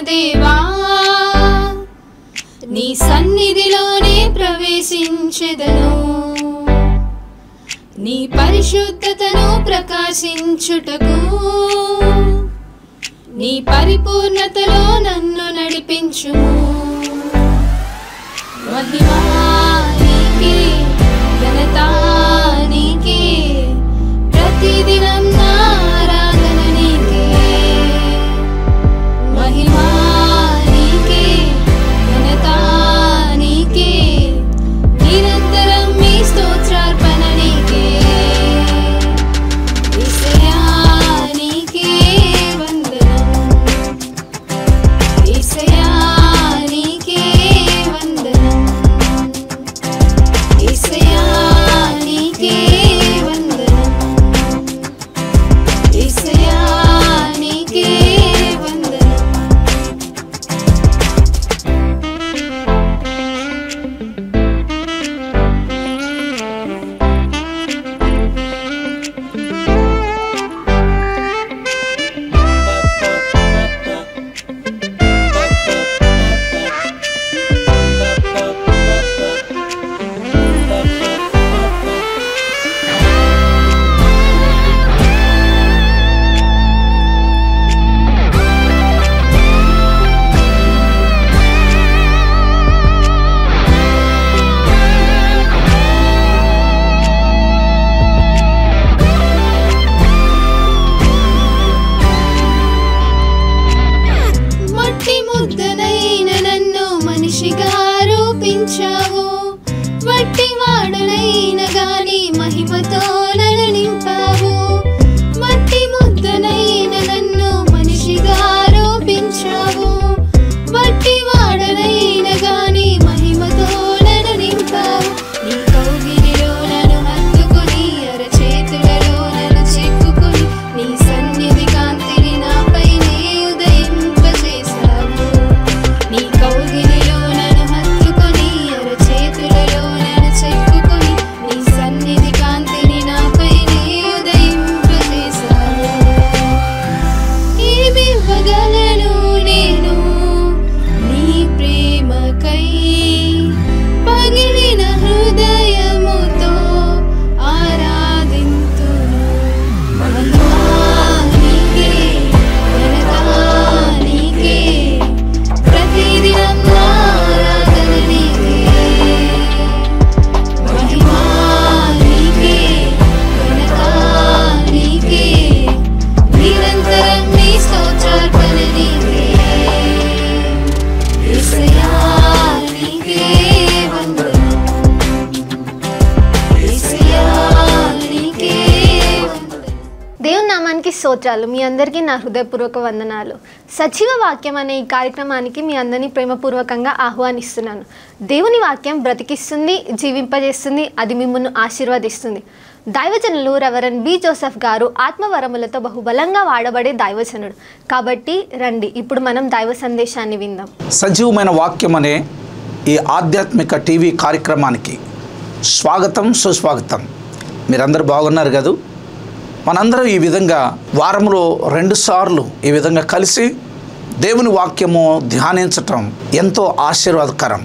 దేవా నీ సన్నిధిలోనే ప్రవేశించెదను నీ పరిశుద్ధతను ప్రకాశించుటకు నీ పరిపూర్ణతలో నన్ను నడిపించుము మహిమా నీకే ఘనత నీకే ప్రతిదినం నా ఆరాధన నీకే మహిమా నీకే ఘనత నీకే నిరంతరం మీ స్తోత్రార్పణ నీకే యేసయ్యా నీకే వందనం యేసయ్యా నీకే వందనం యేసయ్యా నీకే వందనం యేసయ్యా నీకే వందనం మట్టి ముద్దనైన నన్ను మనిషిగా రూపించావు వట్టి వాడనైన గాని మహిమతో నన్ను నింపావు మట్టి ముద్దనైన నన్ను మనిషిగా రూపించావు వట్టి వాడనైన గాని మహిమతో నన్ను నింపావు నీ కౌగిలిలో నన్ను హత్తుకొని అరచేతులలో నన్ను చెక్కుకొని నీ సన్నిధి కాంతిని నాపైనే ఉదయింపజేశావు నీ కౌగిలిలో నన్ను హత్తుకొని అరచేతులలో నన్ను చెక్కుకొని నీ సన్నిధి కాంతిని నాపైనే ఉదయింపజేశావు ఏమివ్వగలను నేను నీ ప్రేమకై పగిలిన హృదయముతో ఆరాధింతును మహిమా నీకే ఘనత నీకే ప్రతిదినం నా ఆరాధన నీకే మహిమా నీకే ఘనత నీకే నిరంతరం నీ స్తోత్రార్పణ నీకే యేసయ్యా నీకే వందనం యేసయ్యా నీకే వందనం దేవుని నామానికి స్తోత్రాలు. మీ అందరికీ నా హృదయపూర్వక వందనాలు. సజీవ వాక్యం అనే ఈ కార్యక్రమానికి మీ అందరినీ ప్రేమపూర్వకంగా ఆహ్వానిస్తున్నాను. దేవుని వాక్యం బ్రతికిస్తుంది, జీవింపజేస్తుంది, అది మిమ్మల్ని ఆశీర్వదిస్తుంది. దైవజనులు రెవరెండ్ బి జోసెఫ్ గారు ఆత్మవరములతో బహుబలంగా వాడబడే దైవజనుడు. కాబట్టి రండి ఇప్పుడు మనం దైవ సందేశాన్ని విందాం. సజీవమైన వాక్యం అనే ఈ ఆధ్యాత్మిక టీవీ కార్యక్రమానికి స్వాగతం, సుస్వాగతం. మీరందరూ బాగున్నారు కదూ? మనందరం ఈ విధంగా వారంలో 2 సార్లు ఈ విధంగా కలిసి దేవుని వాక్యము ధ్యానించటం ఎంతో ఆశీర్వాదకరం.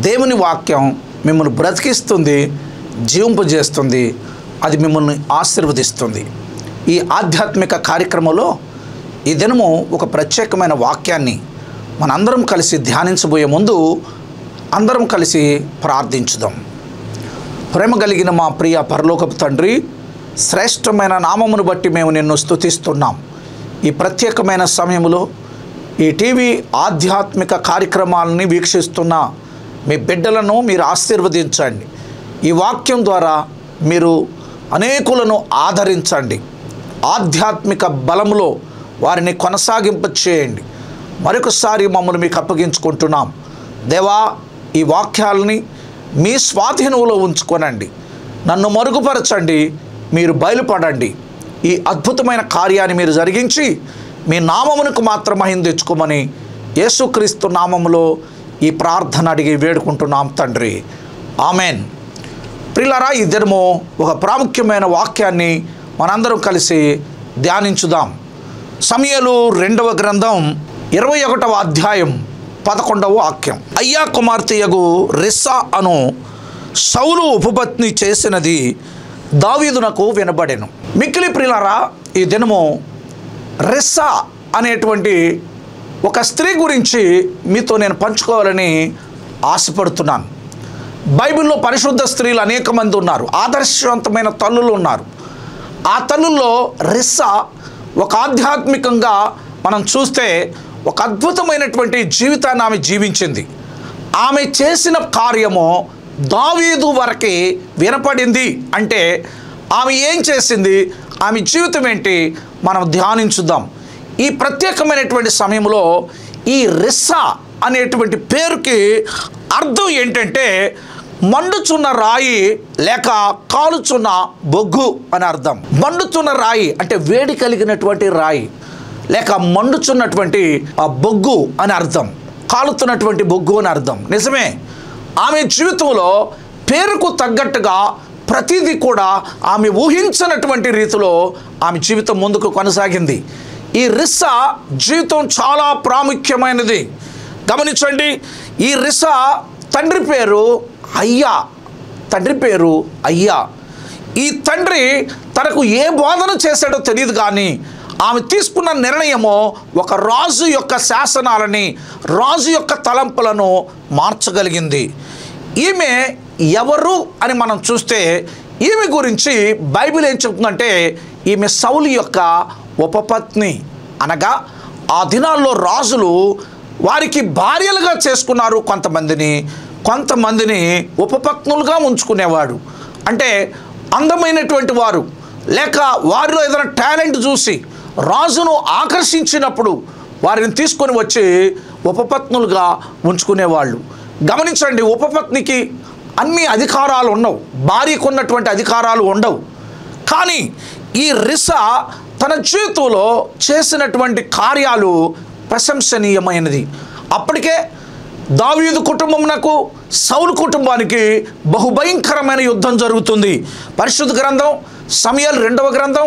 దేవుని వాక్యం మిమ్మల్ని బ్రతికిస్తుంది, జీవింపజేస్తుంది, అది మిమ్మల్ని ఆశీర్వదిస్తుంది. ఈ ఆధ్యాత్మిక కార్యక్రమంలో ఈ దినము ఒక ప్రత్యేకమైన వాక్యాన్ని మనందరం కలిసి ధ్యానించబోయే ముందు అందరం కలిసి ప్రార్థించుదాం. ప్రేమ కలిగిన మా ప్రియ పరలోకపు తండ్రి, శ్రేష్టమైన నామమును బట్టి మేము నిన్ను స్తుతిస్తున్నాం. ఈ ప్రత్యేకమైన సమయంలో ఈ టీవీ ఆధ్యాత్మిక కార్యక్రమాలని వీక్షిస్తున్న మీ బిడ్డలను మీరు ఆశీర్వదించండి. ఈ వాక్యం ద్వారా మీరు అనేకులను ఆదరించండి. ఆధ్యాత్మిక బలములో వారిని కొనసాగింప చేయండి. మరొకసారి మమ్మల్ని మీకు అప్పగించుకుంటున్నాం. దేవా, ఈ వాక్యాలని మీ స్వాధీనంలో ఉంచుకోనండి. నన్ను మరుగుపరచండి, మీరు బయలుపడండి. ఈ అద్భుతమైన కార్యాన్ని మీరు జరిగించి మీ నామమునకు మాత్రం మహిమ తెచ్చుకోమని యేసుక్రీస్తు నామములో ఈ ప్రార్థన అడిగి వేడుకుంటున్నాం తండ్రి. ఆమెన్. ప్రియులారా, ఈ దినము ఒక ప్రాముఖ్యమైన వాక్యాన్ని మనందరం కలిసి ధ్యానించుదాం. సమూయేలు 2వ గ్రంథం 21వ అధ్యాయం 11వ వాక్యం. అయ్యా కుమార్తెయగు రిస్సా అను సౌలు ఉపపత్ని చేసినది దావీదునకు వినబడెను. మిక్కిలి ప్రియులారా, ఈ దినము రిస్సా అనేటువంటి ఒక స్త్రీ గురించి మీతో నేను పంచుకోవాలని ఆశపడుతున్నాను. బైబిల్లో పరిశుద్ధ స్త్రీలు అనేక మంది ఉన్నారు, ఆదర్శవంతమైన తల్లులు ఉన్నారు. ఆ తల్లుల్లో రిస్సా ఒక ఆధ్యాత్మికంగా మనం చూస్తే ఒక అద్భుతమైనటువంటి జీవితాన్ని ఆమె జీవించింది. ఆమె చేసిన కార్యము దావీదు వరకే వినపడింది. అంటే ఆమె ఏం చేసింది, ఆమె జీవితం ఏంటి, మనం ధ్యానించుదాం. ఈ ప్రత్యేకమైనటువంటి సమయంలో ఈ రిస్సా అనేటువంటి పేరుకి అర్థం ఏంటంటే మండుచున్న రాయి లేక కాలుచున్న బొగ్గు అని అర్థం. మండుచున్న రాయి అంటే వేడి కలిగినటువంటి రాయి లేక మండుచున్నటువంటి బొగ్గు అని అర్థం, కాలుతున్నటువంటి బొగ్గు అని అర్థం. నిజమే, ఆమె జీవితంలో పేరుకు తగ్గట్టుగా ప్రతిదీ కూడా ఆమె ఊహించినటువంటి రీతిలో ఆమె జీవితం ముందుకు కొనసాగింది. ఈ రిస్సా జీవితం చాలా ప్రాముఖ్యమైనది. గమనించండి, ఈ రిస్సా తండ్రి పేరు అయ్యా. తండ్రి పేరు అయ్యా. ఈ తండ్రి తనకు ఏ బోధన చేశాడో తెలియదు, కానీ ఆమె తీసుకున్న నిర్ణయము ఒక రాజు యొక్క శాసనాలని, రాజు యొక్క తలంపులను మార్చగలిగింది. ఈమె ఎవరు అని మనం చూస్తే ఈమె గురించి బైబిల్ ఏం చెప్తుందంటే ఈమె సౌలు యొక్క ఉపపత్ని. అనగా ఆ దినాల్లో రాజులు వారికి భార్యలుగా చేసుకున్నారు కొంతమందిని ఉపపత్నులుగా ఉంచుకునేవాడు. అంటే అందమైనటువంటి వారు లేక వారిలో ఏదైనా టాలెంట్ చూసి రాజును ఆకర్షించినప్పుడు వారిని తీసుకొని వచ్చి ఉపపత్నులుగా ఉంచుకునేవాళ్ళు. గమనించండి, ఉపపత్నికి అన్ని అధికారాలు ఉండవు, భార్యకు ఉన్నటువంటి అధికారాలు ఉండవు. కానీ ఈ రిస్సా తన జీవితంలో చేసినటువంటి కార్యాలు ప్రశంసనీయమైనది. అప్పటికే దావీదు కుటుంబమునకు సౌలు కుటుంబానికి బహుభయంకరమైన యుద్ధం జరుగుతుంది. పరిశుద్ధ గ్రంథం సమూయేలు 2వ గ్రంథం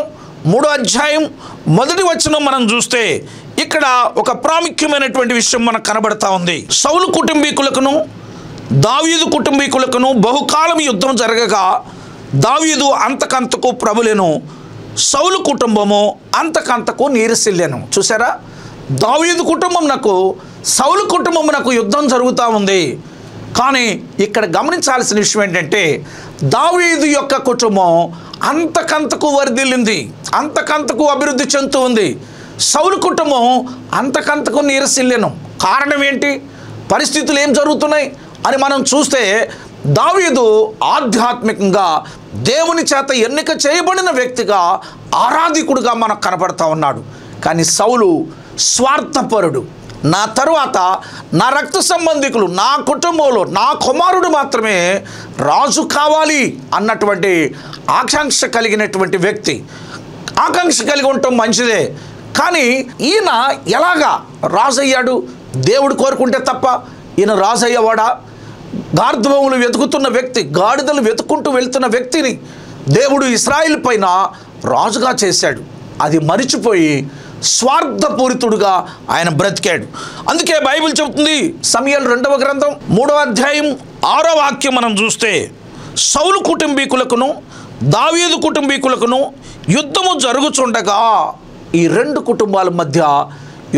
3వ అధ్యాయం 1వ వచనం మనం చూస్తే ఇక్కడ ఒక ప్రాముఖ్యమైనటువంటి విషయం మనకు కనబడతా ఉంది. సౌలు కుటుంబీకులకును దావీదు కుటుంబీకులకును బహుకాలం యుద్ధం జరగగా దావీదు అంతకంతకు ప్రబలెను, సౌలు కుటుంబము అంతకంతకు నీరసిల్లెను. చూసారా, దావీదు కుటుంబమునకు సౌలు కుటుంబమునకు యుద్ధం జరుగుతూ ఉంది. కానీ ఇక్కడ గమనించాల్సిన విషయం ఏంటంటే దావీదు యొక్క కుటుంబం అంతకంతకు వర్ధిల్లింది, అంతకంతకు అభివృద్ధి చెందుతూ ఉంది. సౌలు కుటుంబం అంతకంతకు నీరసిల్లెను. కారణం ఏంటి, పరిస్థితులు ఏం జరుగుతున్నాయి అని మనం చూస్తే దావీదు ఆధ్యాత్మికంగా దేవుని చేత ఎన్నిక చేయబడిన వ్యక్తిగా, ఆరాధికుడుగా మనకు కనపడతా ఉన్నాడు. కానీ సౌలు స్వార్థపరుడు. నా తరువాత నా రక్త సంబంధికులు, నా కుటుంబంలో నా కుమారుడు మాత్రమే రాజు కావాలి అన్నటువంటి ఆకాంక్ష కలిగినటువంటి వ్యక్తి. ఆకాంక్ష కలిగి ఉండటం మంచిదే, కానీ ఈయన ఎలాగా రాజు అయ్యాడు? దేవుడు కోరుకుంటే తప్ప ఈయన రాజు అయ్యేవాడా? గార్ధవములు వెతుకుతున్న వ్యక్తి, గాడిదలు వెతుక్కుంటూ వెళ్తున్న వ్యక్తిని దేవుడు ఇశ్రాయేలు పైన రాజుగా చేశాడు. అది మరిచిపోయి స్వార్థపూరితుడుగా ఆయన బ్రతికాడు. అందుకే బైబిల్ చెబుతుంది, సమూయేలు 2వ గ్రంథం 3వ అధ్యాయం 6వ వాక్యం మనం చూస్తే సౌలు కుటుంబీకులకును దావీదు కుటుంబీకులకును యుద్ధము జరుగుచుండగా ఈ రెండు కుటుంబాల మధ్య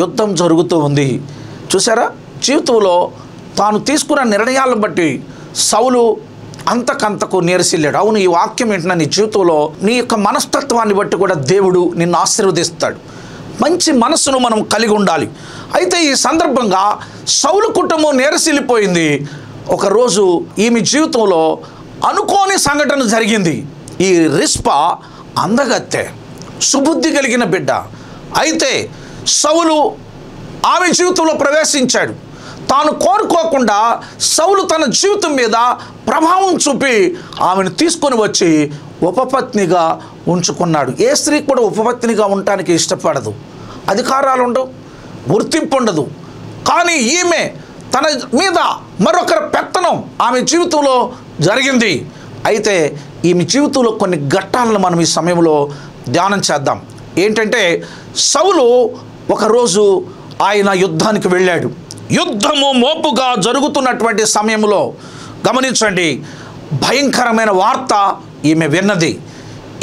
యుద్ధం జరుగుతూ ఉంది. చూసారా, జీవితంలో తాను తీసుకున్న నిర్ణయాలను బట్టి సౌలు అంతకంతకు నీరసిల్లాడు. అవును, ఈ వాక్యం ఏంటన్నా, నీ జీవితంలో నీ యొక్క మనస్తత్వాన్ని బట్టి కూడా దేవుడు నిన్ను ఆశీర్వదిస్తాడు. మంచి మనస్సును మనం కలిగి ఉండాలి. అయితే ఈ సందర్భంగా సౌలు కుటుంబం నీరసిల్లిపోయింది. ఒకరోజు ఈమె జీవితంలో అనుకోని సంఘటన జరిగింది. ఈ రిస్పా అందగత్తె, సుబుద్ధి కలిగిన బిడ్డ. అయితే సౌలు ఆమె జీవితంలో ప్రవేశించాడు. తాను కోరుకోకుండా సౌలు తన జీవితం మీద ప్రభావం చూపి ఆమెను తీసుకొని వచ్చి ఉపపత్నిగా ఉంచుకున్నాడు. ఏ స్త్రీ కూడా ఉపపత్నిగా ఉండటానికి ఇష్టపడదు, అధికారాలు ఉండవు, గుర్తింపు ఉండదు. కానీ ఈమె తన మీద మరొకరి పెత్తనం ఆమె జీవితంలో జరిగింది. అయితే ఈమె జీవితంలో కొన్ని ఘట్టాలను మనం ఈ సమయంలో ధ్యానం చేద్దాం. ఏంటంటే సౌలు ఒకరోజు ఆయన యుద్ధానికి వెళ్ళాడు. యుద్ధము మోపుగా జరుగుతున్నటువంటి సమయంలో గమనించండి, భయంకరమైన వార్త ఈమె విన్నది.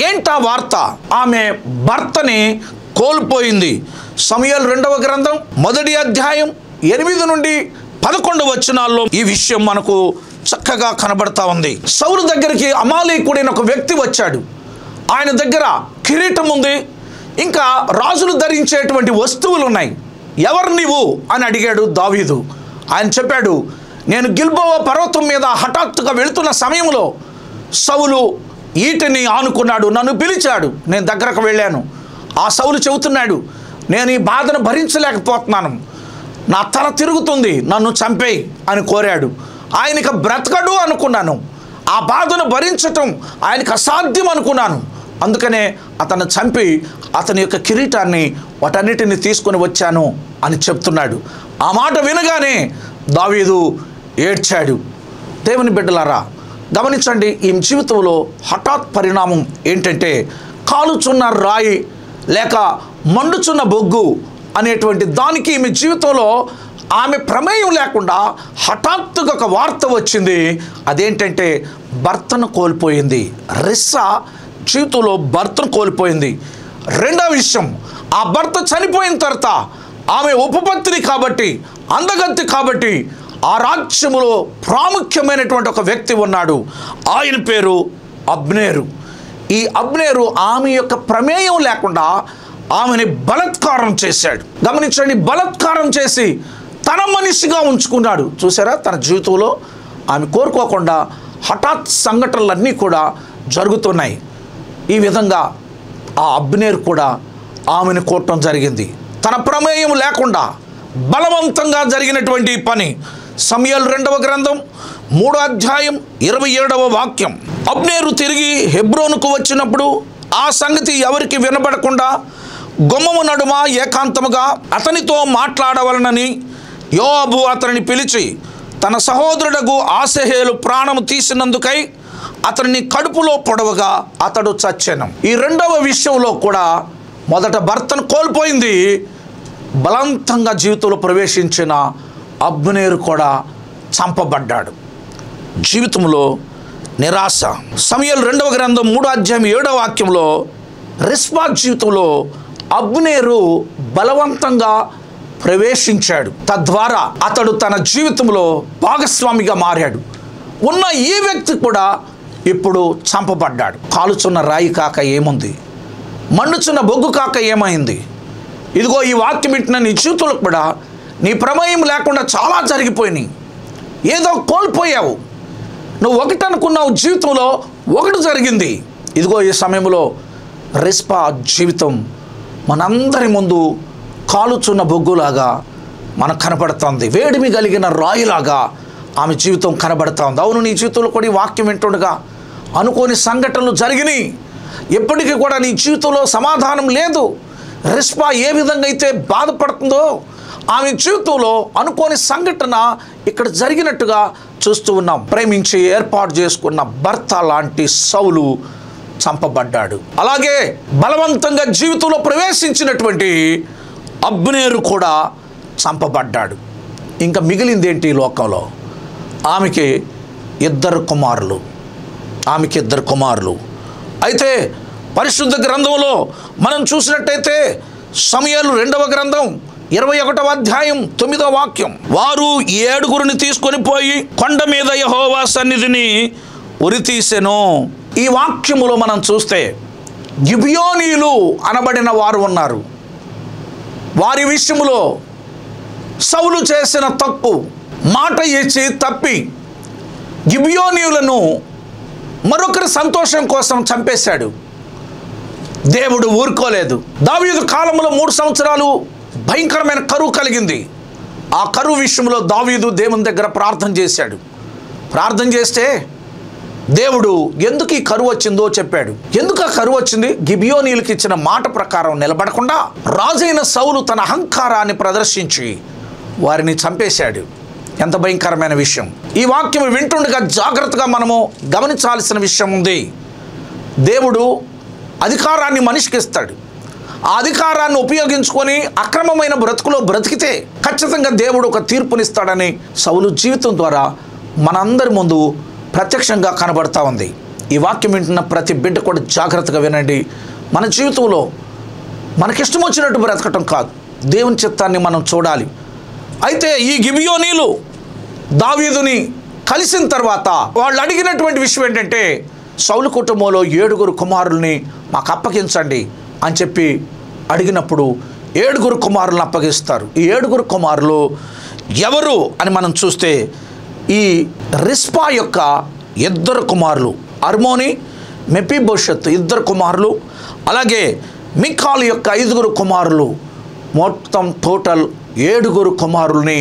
ఏంటా వార్త? ఆమె భర్తని కోల్పోయింది. సమూయేలు 2వ గ్రంథం 1వ అధ్యాయం 8 నుండి 11 వచనాల్లో ఈ విషయం మనకు చక్కగా కనబడతా ఉంది. సౌలు దగ్గరికి అమాలేకుడైన ఒక వ్యక్తి వచ్చాడు. ఆయన దగ్గర కిరీటం ఉంది, ఇంకా రాజులు ధరించేటువంటి వస్తువులు ఉన్నాయి. ఎవరు నీవు అని అడిగాడు దావీదు. ఆయన చెప్పాడు, నేను గిల్బోవ పర్వతం మీద హఠాత్తుగా వెళుతున్న సమయంలో సౌలు ఈటని ఆనుకున్నాడు, నన్ను పిలిచాడు, నేను దగ్గరకు వెళ్ళాను. ఆ సౌలు చెబుతున్నాడు, నేను ఈ బాధను భరించలేకపోతున్నాను, నా తల తిరుగుతుంది, నన్ను చంపేయి అని కోరాడు. ఆయనకి బ్రతకడు అనుకున్నాను, ఆ బాధను భరించటం ఆయనకు అసాధ్యం అనుకున్నాను. అందుకనే అతను చంపి అతని యొక్క కిరీటాన్ని వాటన్నిటిని తీసుకొని వచ్చాను అని చెప్తున్నాడు. ఆ మాట వినగానే దావీదు ఏడ్చాడు. దేవుని బిడ్డలారా గమనించండి, ఈ జీవితంలో హఠాత్ పరిణామం ఏంటంటే, కాలుచున్న రాయి లేక మండుచున్న బొగ్గు అనేటువంటి దానికి ఈమె జీవితంలో ఆమె ప్రమేయం లేకుండా హఠాత్తుగా ఒక వార్త వచ్చింది. అదేంటంటే భర్తను కోల్పోయింది. రిస్సా జీవితంలో భర్తను కోల్పోయింది. రెండవ విషయం, ఆ భర్త చనిపోయిన తర్వాత ఆమె ఉపపత్ని కాబట్టి, అందగత్తి కాబట్టి, ఆ రాజ్యములో ప్రాముఖ్యమైనటువంటి ఒక వ్యక్తి ఉన్నాడు. ఆయన పేరు అబ్నేరు. ఈ అబ్నేరు ఆమె యొక్క ప్రమేయం లేకుండా ఆమెని బలాత్కారం చేశాడు. గమనించండి, బలాత్కారం చేసి తన మనిషిగా ఉంచుకున్నాడు. చూసారా, తన జీవితంలో ఆమె కోరుకోకుండా హఠాత్ సంఘటనలన్నీ కూడా జరుగుతున్నాయి. ఈ విధంగా ఆ అబ్నేరు కూడా ఆమెను కోరటం జరిగింది. తన ప్రమేయం లేకుండా బలవంతంగా జరిగినటువంటి పని. సమూయేలు 2వ గ్రంథం 3వ అధ్యాయం 27వ వాక్యం. అబ్నేరు తిరిగి హెబ్రోనుకు వచ్చినప్పుడు ఆ సంగతి ఎవరికి వినబడకుండా గుమ్మము నడుమ ఏకాంతముగా అతనితో మాట్లాడవలనని యోవాబు అతనిని పిలిచి తన సహోదరుడకు ఆసహేలు ప్రాణము తీసినందుకై అతనిని కడుపులో పొడవగా అతడు చచ్చెను. ఈ రెండవ విషయంలో కూడా మొదట భర్తను కోల్పోయింది, బలవంతంగా జీవితంలో ప్రవేశించిన అబ్నేరు కూడా చంపబడ్డాడు. జీవితంలో నిరాశ. సమూయేలు 2వ గ్రంథం 3వ అధ్యాయం 7వ వాక్యంలో రిస్పా జీవితంలో అబ్నేరు బలవంతంగా ప్రవేశించాడు. తద్వారా అతడు తన జీవితంలో భాగస్వామిగా మారాడు. ఉన్న ఈ వ్యక్తి కూడా ఇప్పుడు చంపబడ్డాడు. కాలుచున్న రాయి కాక ఏముంది, మండుచున్న బొగ్గు కాక ఏమైంది? ఇదిగో ఈ వాక్యం ఇట్టిన నీ జీవితంలో కూడా నీ ప్రమేయం లేకుండా చాలా జరిగిపోయినాయి. ఏదో కోల్పోయావు. నువ్వు ఒకటి అనుకున్నావు, జీవితంలో ఒకటి జరిగింది. ఇదిగో ఈ సమయంలో రిస్పా జీవితం మనందరి ముందు కాలుచున్న బొగ్గులాగా మనకు కనబడుతుంది. వేడిమి కలిగిన రాయిలాగా ఆమె జీవితం కనబడుతుంది. అవును, నీ జీవితంలో కూడా ఈ వాక్యం వింటుండగా అనుకోని సంఘటనలు జరిగినాయి. ఎప్పటికీ కూడా నీ జీవితంలో సమాధానం లేదు. రిస్పా ఏ విధంగా అయితే బాధపడుతుందో ఆమె జీవితంలో అనుకోని సంఘటన ఇక్కడ జరిగినట్టుగా చూస్తూ ఉన్నాం. ప్రేమించి ఏర్పాటు చేసుకున్న భర్త లాంటి సౌలు చంపబడ్డాడు. అలాగే బలవంతంగా జీవితంలో ప్రవేశించినటువంటి అబ్నేరు కూడా చంపబడ్డాడు. ఇంకా మిగిలింది ఏంటి ఈ లోకంలో? ఆమెకి ఇద్దరు కుమారులు. అయితే పరిశుద్ధ గ్రంథంలో మనం చూసినట్టయితే సమూయేలు 2వ గ్రంథం 21వ అధ్యాయం 9వ వాక్యం, వారు 7 తీసుకొని పోయి కొండ మీద యెహోవా సన్నిధిని ఉరితీసెను. ఈ వాక్యములో మనం చూస్తే గిబియోనీయులు అనబడిన వారు ఉన్నారు. వారి విషయంలో సౌలు చేసిన తప్పు, మాట ఇచ్చి తప్పి గిబియోనీయులను మరొకరి సంతోషం కోసం చంపేశాడు. దేవుడు ఊరుకోలేదు. దావీదు కాలంలో 3 సంవత్సరాలు భయంకరమైన కరువు కలిగింది. ఆ కరువు విషయంలో దావీదు దేవుని దగ్గర ప్రార్థన చేశాడు. ప్రార్థన చేస్తే దేవుడు ఎందుకు ఈ కరువు వచ్చిందో చెప్పాడు. ఎందుకు ఆ కరువు వచ్చింది? గిబియోనీయులకు ఇచ్చిన మాట ప్రకారం నిలబడకుండా రాజైన సౌలు తన అహంకారాన్ని ప్రదర్శించి వారిని చంపేశాడు. ఎంత భయంకరమైన విషయం! ఈ వాక్యం వింటుండగా జాగ్రత్తగా మనము గమనించాల్సిన విషయం ఉంది. దేవుడు అధికారాన్ని మనిషికి ఇస్తాడు. ఆ అధికారాన్ని ఉపయోగించుకొని అక్రమమైన బ్రతుకులో బ్రతికితే ఖచ్చితంగా దేవుడు ఒక తీర్పునిస్తాడని సౌలు జీవితం ద్వారా మనందరి ముందు ప్రత్యక్షంగా కనబడతా ఉంది. ఈ వాక్యం వింటున్న ప్రతి బిడ్డ కూడా జాగ్రత్తగా వినండి. మన జీవితంలో మనకిష్టం వచ్చినట్టు బ్రతకటం కాదు, దేవుని చిత్తాన్ని మనం చూడాలి. అయితే ఈ గిబియోనీలు దావీదుని కలిసిన తర్వాత వాళ్ళు అడిగినటువంటి విషయం ఏంటంటే, సౌలు కుటుంబంలో 7 కుమారుల్ని మాకు అప్పగించండి అని చెప్పి అడిగినప్పుడు 7 కుమారులను అప్పగిస్తారు. ఈ 7 కుమారులు ఎవరు అని మనం చూస్తే, ఈ రిస్పా యొక్క 2 కుమారులు, అర్మోని, మెఫీబోషెత్ 2 కుమారులు, అలాగే మికాలు యొక్క 5 కుమారులు, మొత్తం టోటల్ 7 కుమారుల్ని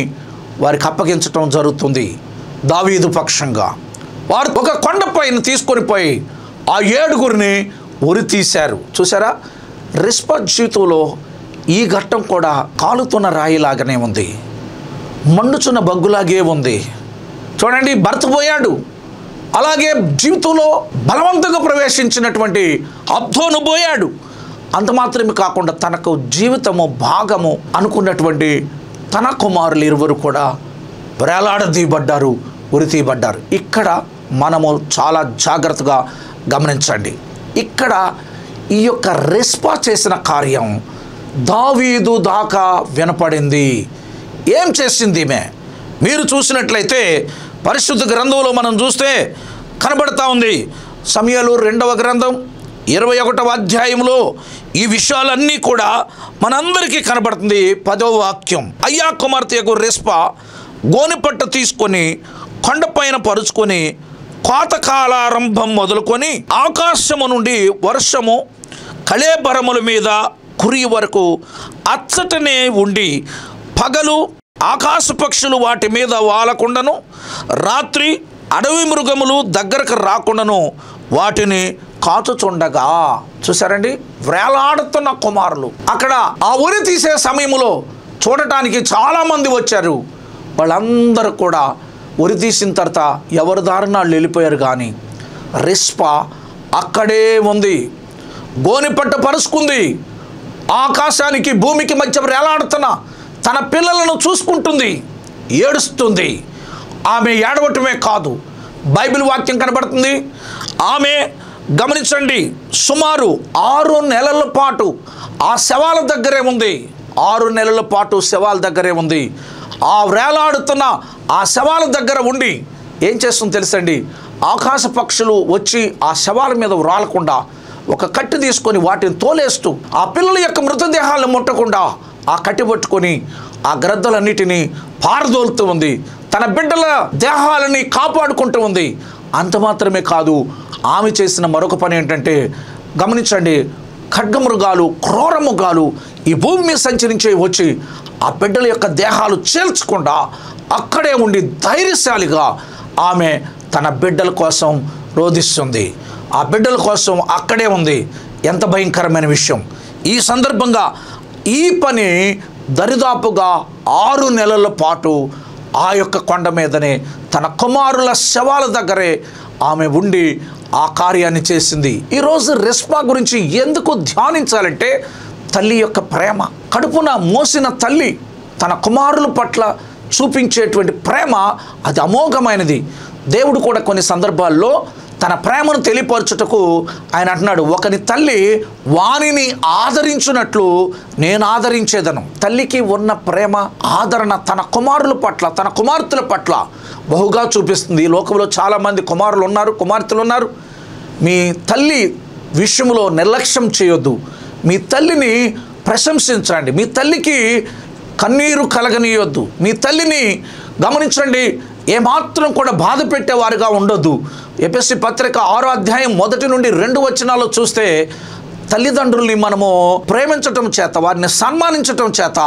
వారికి అప్పగించటం జరుగుతుంది దావీదు పక్షంగా. వారు ఒక కొండపైన తీసుకొని పోయి ఆ 7 ఉరి తీశారు. చూసారా, రిస్పా జీవితంలో ఈ ఘట్టం కూడా కాలుతున్న రాయిలాగానే ఉంది, మండుచున్న బగ్గులాగే ఉంది. చూడండి, భర్త పోయాడు, అలాగే జీవితంలో బలవంతంగా ప్రవేశించినటువంటి అబ్దోను పోయాడు. అంత మాత్రమే కాకుండా తనకు జీవితము భాగము అనుకున్నటువంటి తన కుమారులు 2 కూడా వేలాడదీయబడ్డారు, ఉరితీయబడ్డారు. ఇక్కడ మనము చాలా జాగ్రత్తగా గమనించండి. ఇక్కడ ఈ యొక్క రిస్పా చేసిన కార్యం దావీదు దాకా వినపడింది. ఏం చేసింది ఈమె? మీరు చూసినట్లయితే పరిశుద్ధ గ్రంథంలో మనం చూస్తే కనబడతా ఉంది. సమూయేలు 2వ గ్రంథం 21వ అధ్యాయంలో ఈ విషయాలన్నీ కూడా మనందరికీ కనబడుతుంది. 10వ వాక్యం, అయ్యా కుమార్తెకు రిస్పా గోనెపట్ట తీసుకొని కొండపైన పరుచుకొని కోతకాలారంభం మొదలుకొని ఆకాశము నుండి వర్షము కళేబరముల మీద కురి వరకు అచ్చటనే ఉండి పగలు ఆకాశ పక్షులు వాటి మీద వాలకుండాను రాత్రి అడవి మృగములు దగ్గరకు రాకుండాను వాటిని కాచుచుండగా. చూసారండి, వేలాడుతున్న కుమారులు. అక్కడ ఆ ఉరి తీసే సమయంలో చూడటానికి చాలామంది వచ్చారు. వాళ్ళందరూ కూడా ఉరి తీసిన తర్వాత ఎవరి దారిన వాళ్ళు వెళ్ళిపోయారు. కానీ రిస్పా అక్కడే ఉంది, గోనెపట్ట పరుచుకుంది, ఆకాశానికి భూమికి మధ్య వేలాడుతున్న తన పిల్లలను చూసుకుంటుంది, ఏడుస్తుంది. ఆమె ఏడవటమే కాదు, బైబిల్ వాక్యం కనబడుతుంది. ఆమె గమనించండి, సుమారు 6 నెలల పాటు ఆ శవాల దగ్గరే ఉంది. 6 నెలల పాటు శవాల దగ్గరే ఉంది. ఆ వేలాడుతున్న ఆ శవాల దగ్గర ఉండి ఏం చేస్తుందో తెలుసండి, ఆకాశ పక్షులు వచ్చి ఆ శవాల మీద రాలకుండా ఒక కట్టి తీసుకొని వాటిని తోలేస్తూ ఆ పిల్లల యొక్క మృతదేహాలను ముట్టకుండా ఆ కట్టి పట్టుకొని ఆ గ్రద్దలన్నిటినీ పారదోలుతూ ఉంది. తన బిడ్డల దేహాలని కాపాడుకుంటూ ఉంది. అంత మాత్రమే కాదు, ఆమె చేసిన మరొక పని ఏంటంటే, గమనించండి, ఖడ్గమృగాలు, క్రూరమృగాలు ఈ భూమి మీద సంచరించే వచ్చి ఆ బిడ్డల యొక్క దేహాలు చేల్చకుండా అక్కడే ఉండి ధైర్యశాలిగా ఆమె తన బిడ్డల కోసం రోధిస్తుంది. ఆ బిడ్డల కోసం అక్కడే ఉంది. ఎంత భయంకరమైన విషయం! ఈ సందర్భంగా ఈ పని దరిదాపుగా 6 నెలల పాటు ఆ యొక్క కొండ మీదనే తన కుమారుల శవాల దగ్గరే ఆమె ఉండి ఆ కార్యాన్ని చేసింది. ఈరోజు రిస్పా గురించి ఎందుకు ధ్యానించాలంటే, తల్లి యొక్క ప్రేమ, కడుపున మోసిన తల్లి తన కుమారుల పట్ల చూపించేటువంటి ప్రేమ అది అమోఘమైనది. దేవుడు కూడా కొన్ని సందర్భాల్లో తన ప్రేమను తెలియపరచుటకు ఆయన అంటున్నాడు, ఒకని తల్లి వానిని ఆదరించున్నట్లు నేను ఆదరించేదను. తల్లికి ఉన్న ప్రేమ, ఆదరణ తన కుమారుల పట్ల, తన కుమార్తెల పట్ల బహుగా చూపిస్తుంది. ఈ లోకంలో చాలామంది కుమారులు ఉన్నారు, కుమార్తెలు ఉన్నారు. మీ తల్లి విషయంలో నిర్లక్ష్యం చేయొద్దు. మీ తల్లిని ప్రశంసించండి. మీ తల్లికి కన్నీరు కలగనీయొద్దు. మీ తల్లిని గమనించండి, ఏమాత్రం కూడా బాధ పెట్టేవారుగా ఉండొద్దు. ఎఫెసీ పత్రిక 6వ అధ్యాయం 1 నుండి 2 వచనాలు చూస్తే, తల్లిదండ్రుల్ని మనము ప్రేమించటం చేత, వారిని సన్మానించటం చేత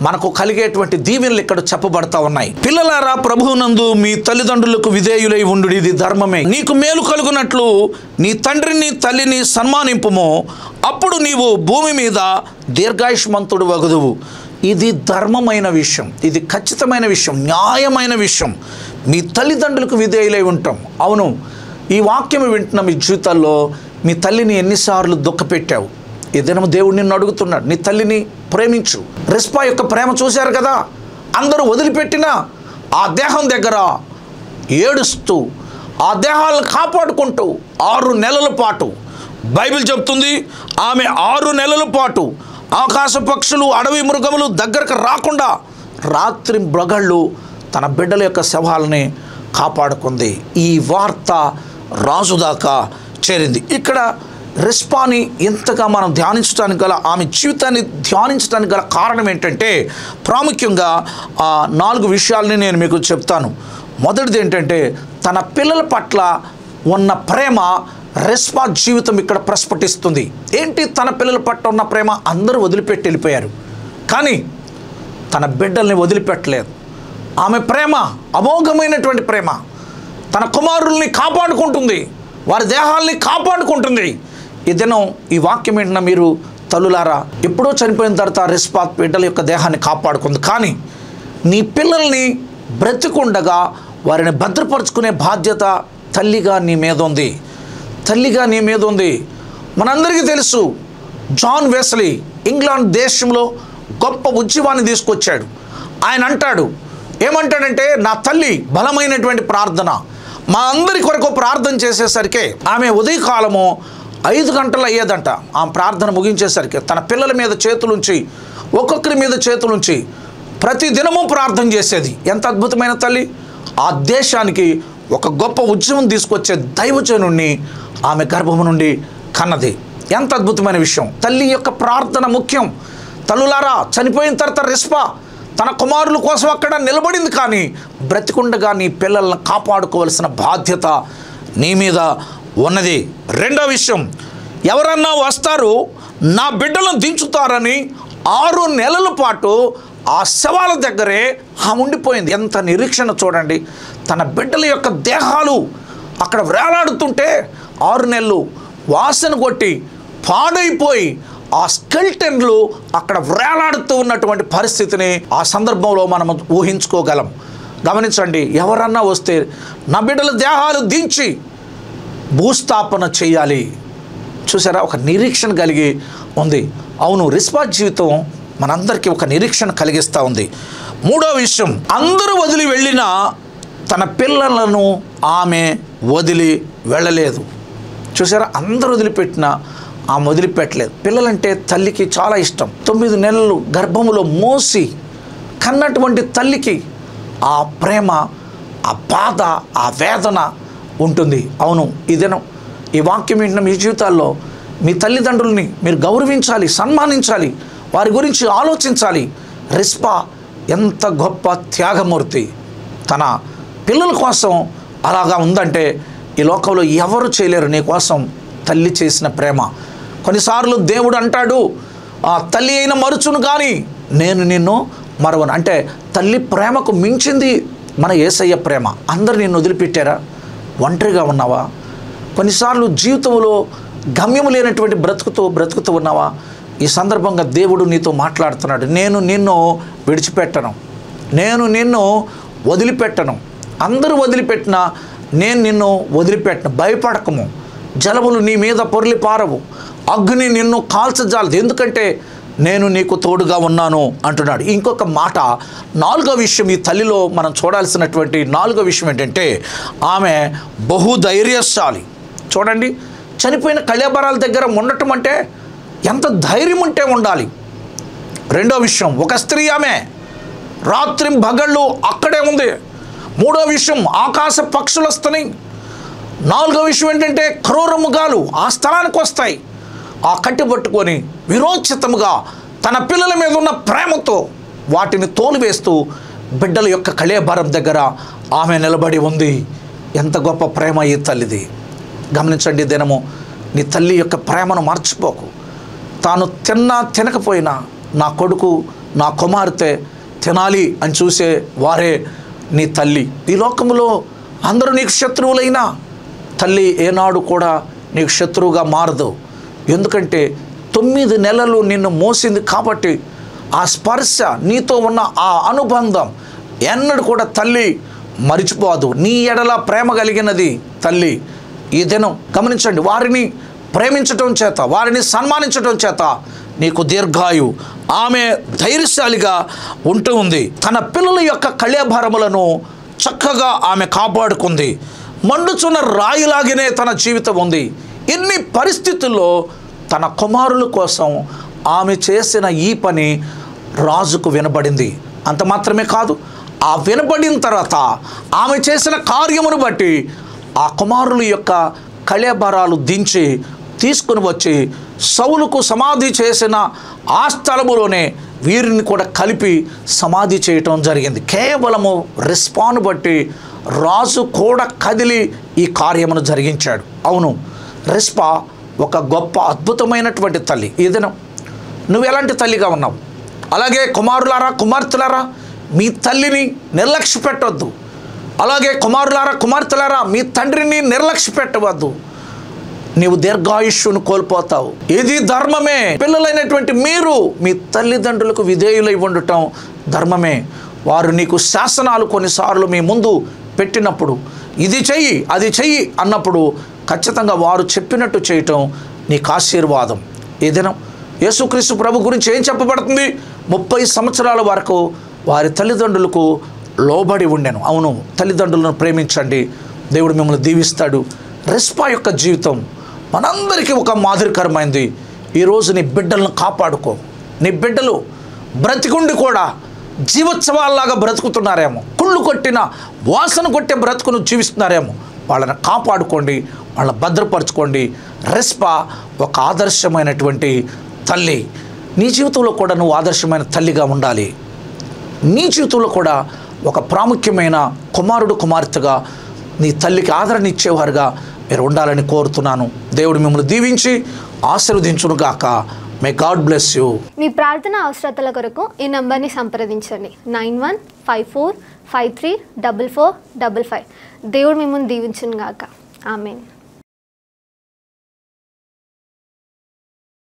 మనకు కలిగేటువంటి దీవెనలు ఇక్కడ చెప్పబడతా ఉన్నాయి. పిల్లలారా, ప్రభువునందు మీ తల్లిదండ్రులకు విధేయులై ఉండు, ఇది ధర్మమే. నీకు మేలు కలుగునట్లు నీ తండ్రిని తల్లిని సన్మానింపుము, అప్పుడు నీవు భూమి మీద దీర్ఘాయుష్మంతుడు వగుదువు. ఇది ధర్మమైన విషయం, ఇది ఖచ్చితమైన విషయం, న్యాయమైన విషయం. మీ తల్లిదండ్రులకు విధేయులై ఉంటాం. అవును, ఈ వాక్యం వింటున్న మీ జీవితాల్లో మీ తల్లిని ఎన్నిసార్లు దుఃఖపెట్టావు, ఈ దినం దేవుడు నిన్ను అడుగుతున్నాడు, నీ తల్లిని ప్రేమించు. రిస్పా యొక్క ప్రేమ చూశారు కదా, అందరూ వదిలిపెట్టిన ఆ దేహం దగ్గర ఏడుస్తూ ఆ దేహాలను కాపాడుకుంటూ 6 నెలల పాటు బైబిల్ చెప్తుంది, ఆమె 6 నెలల పాటు ఆకాశ పక్షులు అడవి మృగములు దగ్గరకు రాకుండా రాత్రి బ్రగళ్ళు తన బిడ్డల యొక్క శవాలని కాపాడుకుంది. ఈ వార్త రాజు దాకా చేరింది. ఇక్కడ రిస్పాని ఎంతగా మనం ధ్యానించడానికి గల, ఆమె జీవితాన్ని ధ్యానించడానికి గల కారణం ఏంటంటే, ప్రాముఖ్యంగా 4 విషయాలని నేను మీకు చెప్తాను. మొదటిది ఏంటంటే, తన పిల్లల పట్ల ఉన్న ప్రేమ రిస్పా జీవితం ఇక్కడ ప్రస్ఫుటిస్తుంది. ఏంటి తన పిల్లల పట్ల ఉన్న ప్రేమ? అందరూ వదిలిపెట్టి వెళ్ళిపోయారు, కానీ తన బిడ్డల్ని వదిలిపెట్టలేదు. ఆమె ప్రేమ అమోఘమైనటువంటి ప్రేమ. తన కుమారుల్ని కాపాడుకుంటుంది, వారి దేహాల్ని కాపాడుకుంటుంది. ఈ దినం ఈ వాక్యం ఏంటన్నా, మీరు తల్లులారా, ఎప్పుడో చనిపోయిన తర్వాత రిస్పా బిడ్డల యొక్క దేహాన్ని కాపాడుకుంది, కానీ నీ పిల్లల్ని బ్రతికుండగా వారిని భద్రపరుచుకునే బాధ్యత తల్లిగా నీ మీద ఉంది. తల్లిగా నీ మీద ఉంది. మనందరికీ తెలుసు, జాన్ వెస్లీ ఇంగ్లాండ్ దేశంలో గొప్ప ఉద్యమాన్ని తీసుకొచ్చాడు. ఆయన అంటాడు, ఏమంటాడంటే, నా తల్లి బలమైనటువంటి ప్రార్థన. మా అందరి కొరకు ప్రార్థన చేసేసరికి ఆమె ఉదయకాలము 5 గంటలు అయ్యేదంట. ఆ ప్రార్థన ముగించేసరికి తన పిల్లల మీద చేతులుంచి, ఒక్కొక్కరి మీద చేతులుంచి ప్రతి దినము ప్రార్థన చేసేది. ఎంత అద్భుతమైన తల్లి! ఆ దేశానికి ఒక గొప్ప ఉద్యమం తీసుకొచ్చే దైవజనుణ్ణి ఆమె గర్భము నుండి కన్నది. ఎంత అద్భుతమైన విషయం! తల్లి యొక్క ప్రార్థన ముఖ్యం. తల్లులారా, చనిపోయిన తర్వాత రిస్పా తన కుమారుల కోసం అక్కడ నిలబడింది, కానీ బ్రతికుండగా నీ పిల్లలను కాపాడుకోవాల్సిన బాధ్యత నీ మీద ఉన్నది. రెండో విషయం, ఎవరన్నా వస్తారు నా బిడ్డలను దించుతారని 6 నెలల పాటు ఆ శవాల దగ్గరే ఉండిపోయింది. ఎంత నిరీక్షణ చూడండి! తన బిడ్డల యొక్క దేహాలు అక్కడ వేలాడుతుంటే 6 నెలలు వాసన కొట్టి పాడైపోయి ఆ స్కెల్టన్లు అక్కడ వేలాడుతూ ఉన్నటువంటి పరిస్థితిని ఆ సందర్భంలో మనం ఊహించుకోగలం. గమనించండి, ఎవరన్నా వస్తే నా బిడ్డల దేహాలు దించి భూస్థాపన చేయాలి. చూసారా, ఒక నిరీక్షణ కలిగి ఉంది. అవును, రిస్పా జీవితం మనందరికీ ఒక నిరీక్షణ కలిగిస్తూ ఉంది. మూడో విషయం, అందరూ వదిలి వెళ్ళిన తన పిల్లలను ఆమె వదిలి వెళ్ళలేదు. చూసారా, అందరూ వదిలిపెట్టినా ఆమె వదిలిపెట్టలేదు. పిల్లలంటే తల్లికి చాలా ఇష్టం. 9 నెలలు గర్భములో మోసి కన్నటువంటి తల్లికి ఆ ప్రేమ, ఆ బాధ, ఆ వేదన ఉంటుంది. అవును, ఈ దినం ఈ వాక్యం ఏంటంటే, మీ జీవితాల్లో మీ తల్లిదండ్రుల్ని మీరు గౌరవించాలి, సన్మానించాలి, వారి గురించి ఆలోచించాలి. రిస్పా ఎంత గొప్ప త్యాగమూర్తి! తన పిల్లల కోసం అలాగా ఉందంటే ఈ లోకంలో ఎవరు చేయలేరు. నీ కోసం తల్లి చేసిన ప్రేమ. కొన్నిసార్లు దేవుడు అంటాడు, తల్లి అయిన మరుచును కానీ నేను నిన్ను మరవను. అంటే తల్లి ప్రేమకు మించింది మన యేసయ్య ప్రేమ. అందరు నిన్ను వదిలిపెట్టారా? ఒంటరిగా ఉన్నావా? కొన్నిసార్లు జీవితంలో గమ్యము లేనటువంటి బ్రతుకుతూ ఉన్నావా? ఈ సందర్భంగా దేవుడు నీతో మాట్లాడుతున్నాడు. నేను నిన్ను విడిచిపెట్టను, నేను నిన్ను వదిలిపెట్టను. అందరూ వదిలిపెట్టినా నేను నిన్ను వదిలిపెట్టను. భయపడకము, జలములు నీ మీద పొర్లి పారవు, అగ్ని నిన్ను కాల్చజాలదు, ఎందుకంటే నేను నీకు తోడుగా ఉన్నాను అంటున్నాడు. ఇంకొక మాట, 4వ విషయం, ఈ తల్లిలో మనం చూడాల్సినటువంటి 4వ విషయం ఏంటంటే, ఆమె బహుధైర్యశాలి. చూడండి, చనిపోయిన కళేబరాల దగ్గర ఉండటం అంటే ఎంత ధైర్యం ఉంటే ఉండాలి. రెండో విషయం, ఒక స్త్రీ ఆమె రాత్రి పగళ్ళు అక్కడే ఉంది. మూడో విషయం, ఆకాశ పక్షులు వస్తున్నాయి. 4వ విషయం ఏంటంటే, క్రూర మృగాలు ఆ స్థలానికి వస్తాయి. ఆ కట్టి పట్టుకొని విరోచితముగా తన పిల్లల మీద ఉన్న ప్రేమతో వాటిని తోలివేస్తూ బిడ్డల యొక్క కళేబరం దగ్గర ఆమె నిలబడి ఉంది. ఎంత గొప్ప ప్రేమ ఈ తల్లిది! గమనించండి, దినము నీ తల్లి యొక్క ప్రేమను మర్చిపోకు. తాను తిన్నా తినకపోయినా నా కొడుకు, నా కుమార్తె తినాలి అని చూసే వారే నీ తల్లి. ఈ లోకంలో అందరూ నీకు శత్రువులైనా తల్లి ఏనాడు కూడా నీకు శత్రువుగా మారదు. ఎందుకంటే 9 నెలలు నిన్ను మోసింది కాబట్టి ఆ స్పర్శ, నీతో ఉన్న ఆ అనుబంధం ఎన్నడూ కూడా తల్లి మరిచిపోదు. నీ ఎడల ప్రేమ కలిగినది తల్లి. ఈ దినం గమనించండి, వారిని ప్రేమించటం చేత, వారిని సన్మానించటం చేత నీకు దీర్ఘాయు. ఆమె ధైర్యశాలిగా ఉంటూ ఉంది. తన పిల్లల యొక్క కళేభరములను చక్కగా ఆమె కాపాడుకుంది. మండుచున్న రాయిలాగానే తన జీవితం ఉంది. ఇన్ని పరిస్థితుల్లో తన కుమారుల కోసం ఆమె చేసిన ఈ పని రాజుకు వినబడింది. అంత మాత్రమే కాదు, ఆ వినబడిన తర్వాత ఆమె చేసిన కార్యమును బట్టి ఆ కుమారుల యొక్క కళేబరాలు దించి తీసుకుని వచ్చి సౌలుకు సమాధి చేసిన ఆ స్థలములోనే వీరిని కూడా కలిపి సమాధి చేయటం జరిగింది. కేవలము రెస్పాన్స్ బట్టి రాజు కూడా కదిలి ఈ కార్యమును జరిగించాడు. అవును, రెస్పా ఒక గొప్ప అద్భుతమైనటువంటి తల్లి. ఈ దినం నువ్వు ఎలాంటి తల్లిగా ఉన్నావు? అలాగే కుమారులారా, కుమార్తెలారా, మీ తల్లిని నిర్లక్ష్య పెట్టవద్దు. అలాగే కుమారులారా, కుమార్తెలారా, మీ తండ్రిని నిర్లక్ష్య పెట్టవద్దు. నీవు దీర్ఘాయుష్యును కోల్పోతావు. ఇది ధర్మమే. పిల్లలైనటువంటి మీరు మీ తల్లిదండ్రులకు విధేయులై ఉండటం ధర్మమే. వారు నీకు శాసనాలు కొన్నిసార్లు మీ ముందు పెట్టినప్పుడు ఇది చెయ్యి, అది చెయ్యి అన్నప్పుడు ఖచ్చితంగా వారు చెప్పినట్టు చేయటం నీకు ఆశీర్వాదం. ఈ దినం యేసుక్రీస్తు ప్రభు గురించి ఏం చెప్పబడుతుంది? 30 సంవత్సరాల వరకు వారి తల్లిదండ్రులకు లోబడి ఉండెను. అవును, తల్లిదండ్రులను ప్రేమించండి, దేవుడు మిమ్మల్ని దీవిస్తాడు. రెస్పా యొక్క జీవితం మనందరికీ ఒక మాదిరికరమైంది. ఈరోజు నీ బిడ్డలను కాపాడుకో. నీ బిడ్డలు బ్రతికుండి కూడా జీవోత్సవాల్లాగా బ్రతుకుతున్నారేమో, కుళ్ళు కొట్టిన వాసన కొట్టే బ్రతుకును జీవిస్తున్నారేమో. వాళ్ళని కాపాడుకోండి, వాళ్ళని భద్రపరచుకోండి. రెస్పా ఒక ఆదర్శమైనటువంటి తల్లి. నీ జీవితంలో కూడా నువ్వు ఆదర్శమైన తల్లిగా ఉండాలి. నీ జీవితంలో కూడా ఒక ప్రాముఖ్యమైన కుమారుడు, కుమార్తెగా నీ తల్లికి ఆదరణ ఇచ్చేవారుగా మీరు ఉండాలని కోరుతున్నాను. దేవుడు మిమ్మల్ని దీవించి ఆశీర్వదించును గాక. May God bless you. మీ ప్రార్థన అవసరతల కొరకు ఈ నంబర్ని సంప్రదించండి. 9154534455. దేవుడు మిమ్మల్ని దీవించును గాక. ఆమేన్.